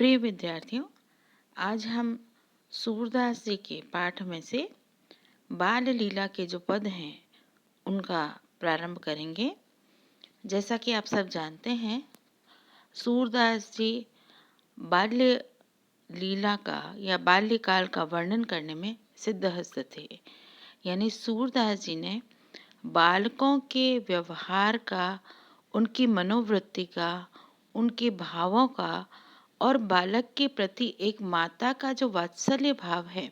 प्रिय विद्यार्थियों, आज हम सूरदास जी के पाठ में से बाल लीला के जो पद हैं उनका प्रारंभ करेंगे। जैसा कि आप सब जानते हैं, सूरदास जी बाल्य लीला का या बाल्यकाल का वर्णन करने में सिद्धहस्त थे। यानी सूरदास जी ने बालकों के व्यवहार का, उनकी मनोवृत्ति का, उनके भावों का और बालक के प्रति एक माता का जो वात्सल्य भाव है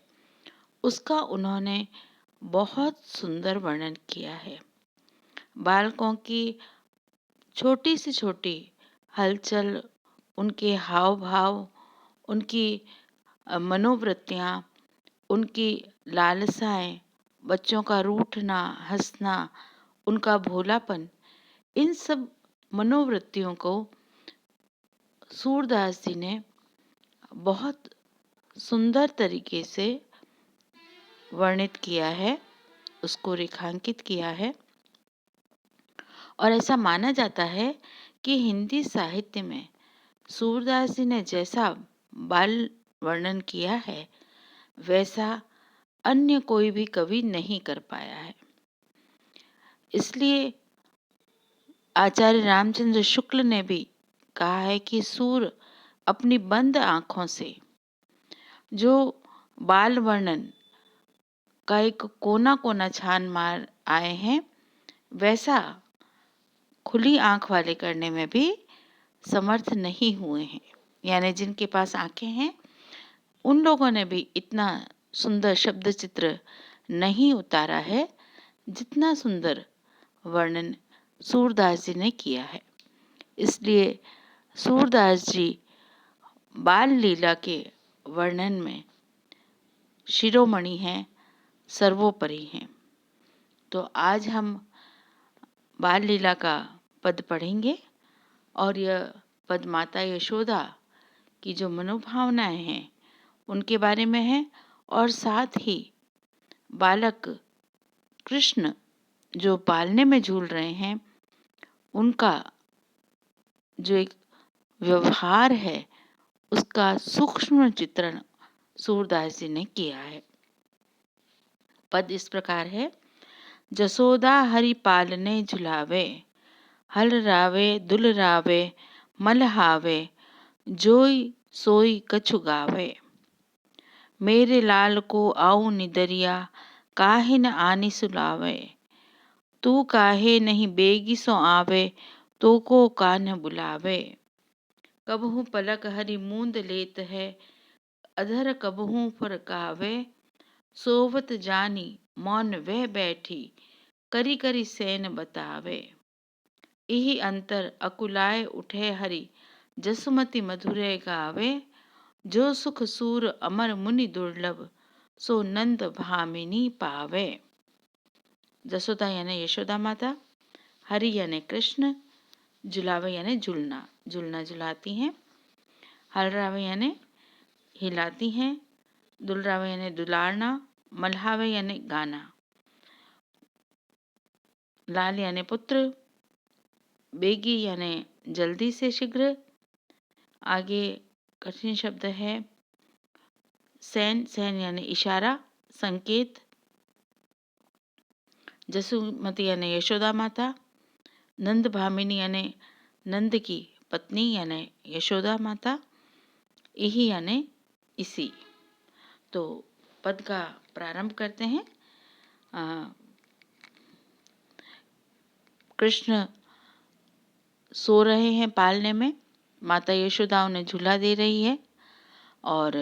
उसका उन्होंने बहुत सुंदर वर्णन किया है। बालकों की छोटी से छोटी हलचल, उनके हाव भाव, उनकी मनोवृत्तियाँ, उनकी लालसाएं, बच्चों का रूठना, हंसना, उनका भोलापन, इन सब मनोवृत्तियों को सूरदास जी ने बहुत सुंदर तरीके से वर्णित किया है, उसको रेखांकित किया है। और ऐसा माना जाता है कि हिंदी साहित्य में सूरदास जी ने जैसा बाल वर्णन किया है वैसा अन्य कोई भी कवि नहीं कर पाया है। इसलिए आचार्य रामचंद्र शुक्ल ने भी कहा है कि सूर अपनी बंद आंखों से जो बाल वर्णन का एक कोना कोना छान मार आए हैं वैसा खुली आंख वाले करने में भी समर्थ नहीं हुए हैं। यानी जिनके पास आंखें हैं उन लोगों ने भी इतना सुंदर शब्द चित्र नहीं उतारा है जितना सुंदर वर्णन सूरदास जी ने किया है। इसलिए सूरदास जी बाल लीला के वर्णन में शिरोमणि हैं, सर्वोपरि हैं। तो आज हम बाल लीला का पद पढ़ेंगे और यह पद माता यशोदा की जो मनोभावनाएं हैं उनके बारे में है और साथ ही बालक कृष्ण जो पालने में झूल रहे हैं उनका जो एक व्यवहार है उसका सूक्ष्म चित्रण सूरदास जी ने किया है। पद इस प्रकार है। जसोदा हरि पालने झुलावे, हल रावे दुल रावे मलहावे, जोई सोई कछु गावे। मेरे लाल को आऊ निदरिया, काहे न आनी सुलावे। तू काहे नहीं बेगी सो आवे, तो को कान्ह बुलावे। कबहू पलक हरि मूंद लेत है, अधर कबहू फरकावे। सोवत जानी मौन वह बैठी, करी करी सैन बतावे। इही अंतर अकुलाए उठे हरि, जसुमति मधुरे गावे। जो सुख सूर अमर मुनि दुर्लभ, सो नंद भामिनी पावे। जसोदा यानी यशोदा माता, हरि यानी कृष्ण, झुलावे यानी झूलना, झूलना झुलाती हैं। हलरावे यानी हिलाती हैं। दुलरावे यानी दुलारना। मल्हावे यानी गाना। लाल यानी पुत्र। बेगी यानी जल्दी से, शीघ्र। आगे कठिन शब्द है सैन, सैन यानी इशारा, संकेत। जसुमती यानी यशोदा माता। नंद भामिनी यानी नंद की पत्नी यानी यशोदा माता। यही यानी इसी। तो पद का प्रारंभ करते हैं। कृष्ण सो रहे हैं पालने में, माता यशोदा उन्हें झूला दे रही है और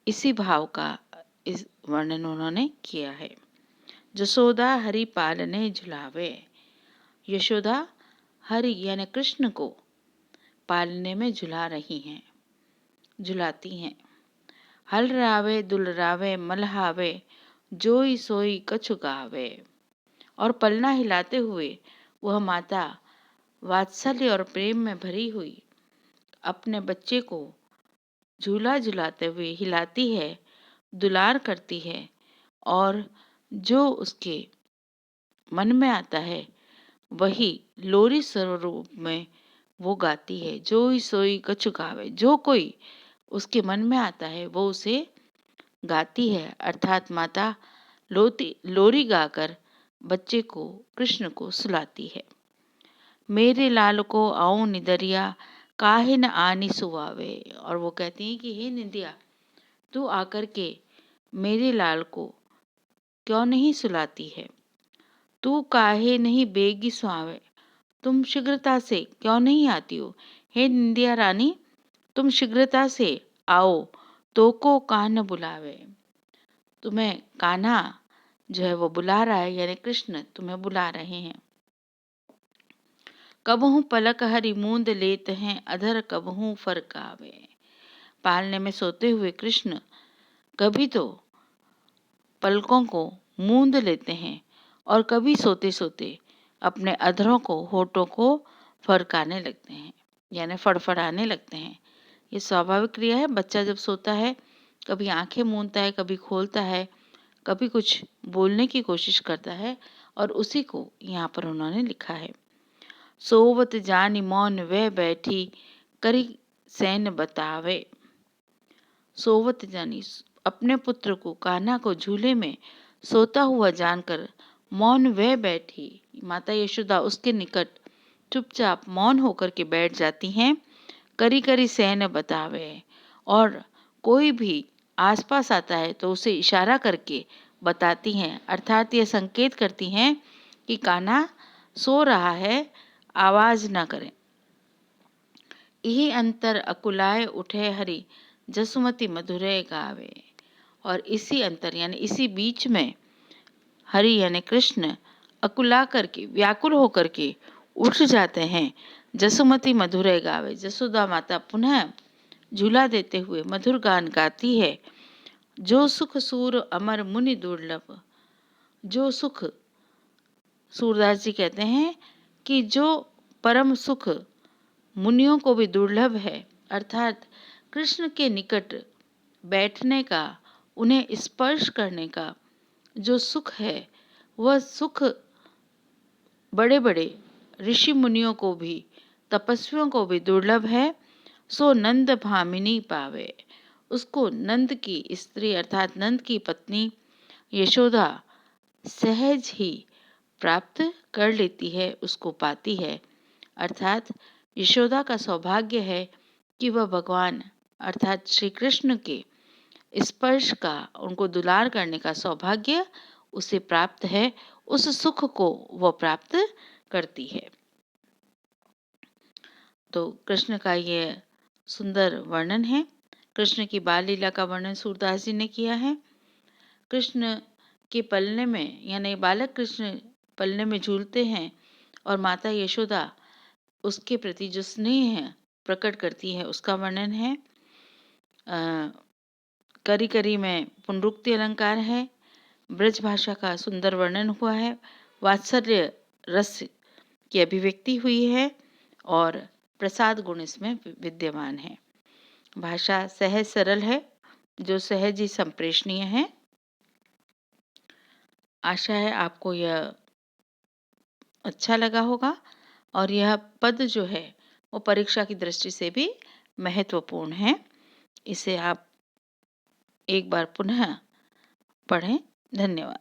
इसी भाव का इस वर्णन उन्होंने किया है। जसोदा हरि पालने झुलावे। यशोदा हरि यानी कृष्ण को पालने में झुला रही हैं, झुलाती हैं। हल रावे दुल रावे मलहावे, जोई सोई कछु गावे। और पलना हिलाते हुए वह माता वात्सल्य और प्रेम में भरी हुई अपने बच्चे को झूला झुलाते हुए हिलाती है, दुलार करती है और जो उसके मन में आता है वही लोरी स्वरूप में वो गाती है। जोई सोई कछु गावे। जो कोई उसके मन में आता है वो उसे गाती है, अर्थात माता लोरी गाकर बच्चे को, कृष्ण को सुलाती है। मेरे लाल को आओ निदरिया, काहे न आनी सुवावे। और वो कहती हैं कि हे निंदिया, तू आकर के मेरे लाल को क्यों नहीं सुलाती है? तू काहे नहीं बेगी सुआवे, तुम शीघ्रता से क्यों नहीं आती हो? हे निंदिया रानी, तुम शीघ्रता से आओ, तो को कान्हा बुलावे। तुम्हें कान्हा जो है वो बुला रहा है, यानी कृष्ण तुम्हें बुला रहे हैं। कबहू पलक हरि मूंद लेत हैं, अधर कबहू फरकावे। पालने में सोते हुए कृष्ण कभी तो पलकों को मूंद लेते हैं और कभी सोते सोते अपने अधरों को, होठों को फरकाने लगते हैं, यानी फड़फड़ाने लगते हैं। ये स्वाभाविक क्रिया है। बच्चा जब सोता है कभी आंखें मूंदता है, कभी खोलता है, कभी कुछ बोलने की कोशिश करता है, और उसी को यहाँ पर उन्होंने लिखा है। सोवत जानी मौन वह बैठी, करी सैन बतावे। सोवत जानी, अपने पुत्र को, कान्हा को झूले में सोता हुआ जानकर मौन वह बैठी, माता यशोदा उसके निकट चुपचाप मौन होकर के बैठ जाती हैं। करी करी सैन बतावे, और कोई भी आसपास आता है तो उसे इशारा करके बताती हैं, अर्थात ये संकेत करती हैं कि कान्हा सो रहा है, आवाज ना करें। यही अंतर अकुलाए उठे हरि, जसुमती मधुरे गावे। और इसी अंतर यानी इसी बीच में हरि यानी कृष्ण अकुला करके, व्याकुल होकर के उठ जाते हैं। जसुमती मधुरे गावे, जसोदा माता पुनः झूला देते हुए मधुर गान गाती है। जो सुख सूर अमर मुनि दुर्लभ, जो सुख, सूरदास जी कहते हैं कि जो परम सुख मुनियों को भी दुर्लभ है, अर्थात कृष्ण के निकट बैठने का, उन्हें स्पर्श करने का जो सुख है, वह सुख बड़े बड़े ऋषि मुनियों को भी, तपस्वियों को भी दुर्लभ है। सो नंद भामिनी पावे, उसको नंद की स्त्री अर्थात नंद की पत्नी यशोदा सहज ही प्राप्त कर लेती है, उसको पाती है। अर्थात यशोदा का सौभाग्य है कि वह भगवान अर्थात श्री कृष्ण के स्पर्श का, उनको दुलार करने का सौभाग्य उसे प्राप्त है, उस सुख को वह प्राप्त करती है। तो कृष्ण का ये सुंदर वर्णन है। कृष्ण की बाल लीला का वर्णन सूरदास जी ने किया है। कृष्ण के पलने में, यानी बालक कृष्ण पलने में झूलते हैं और माता यशोदा उसके प्रति जो स्नेह है प्रकट करती है, उसका वर्णन है। करी करी में पुनरुक्ति अलंकार है। ब्रज भाषा का सुंदर वर्णन हुआ है। वात्सल्य रस की अभिव्यक्ति हुई है और प्रसाद गुण इसमें विद्यमान है। भाषा सहज सरल है, जो सहज ही संप्रेषणीय है। आशा है आपको यह अच्छा लगा होगा, और यह पद जो है वो परीक्षा की दृष्टि से भी महत्वपूर्ण है। इसे आप एक बार पुनः पढ़ें। धन्यवाद।